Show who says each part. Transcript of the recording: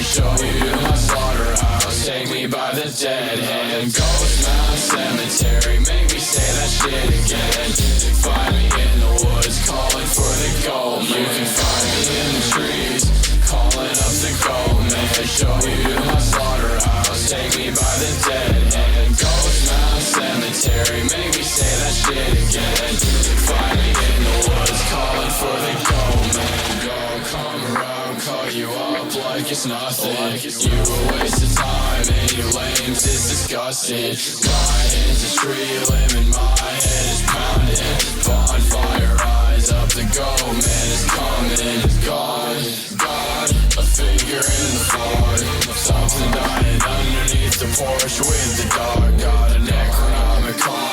Speaker 1: Show you my slaughterhouse, take me by the dead hand. Ghost Mound Cemetery, make me say that shit again. Find me in the woods, calling for the gold man. You can find me in the trees, calling up the gold man. Show you my slaughterhouse, take me by the dead hand. Ghost Mound Cemetery, make me say that shit again. Find me in the woods, calling for the gold man. Go come around, call you up like it's nothing. You a waste of time and your lames is disgusting. My hands a tree limb and my head is pounding. Bonfire eyes up the gold man is coming. God, God, a figure in the fog. Something dying underneath the porch with the dog. Got a Necronomicon